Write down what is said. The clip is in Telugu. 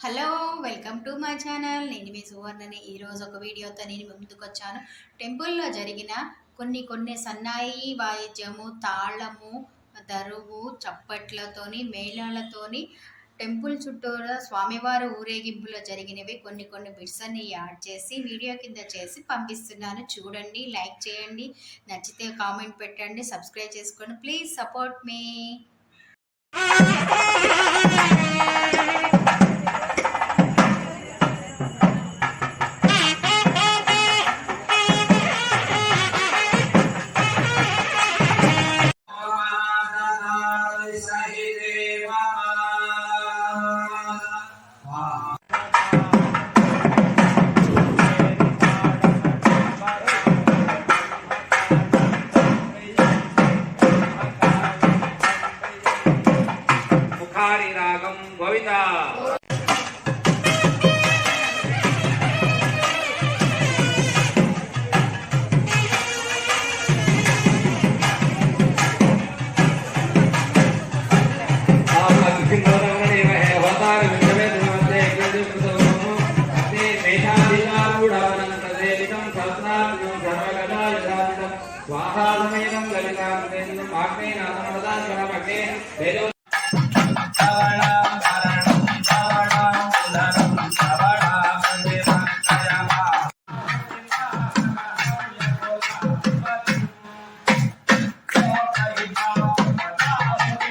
Hello welcome to my channel. నేను మీ సువర్ణని. ఈరోజు ఒక వీడియోతో నేను ముందుకు వచ్చాను. టెంపుల్లో జరిగిన కొన్ని సన్నాయి వాయిద్యము, తాళము, దరువు, చప్పట్లతోని, మేళాలతోని టెంపుల్ చుట్టూరా స్వామివారి ఊరేగింపులో జరిగినవి కొన్ని బిట్స్ అన్ని యాడ్ చేసి వీడియో కింద చేసి పంపిస్తున్నాను. చూడండి, లైక్ చేయండి, నచ్చితే కామెంట్ పెట్టండి, సబ్స్క్రైబ్ చేసుకోండి. ప్లీజ్ సపోర్ట్ మీ. రాగం గోవిందా స్వాహాసమేతం లలితాం ఆగ్నేయనాథమదాన్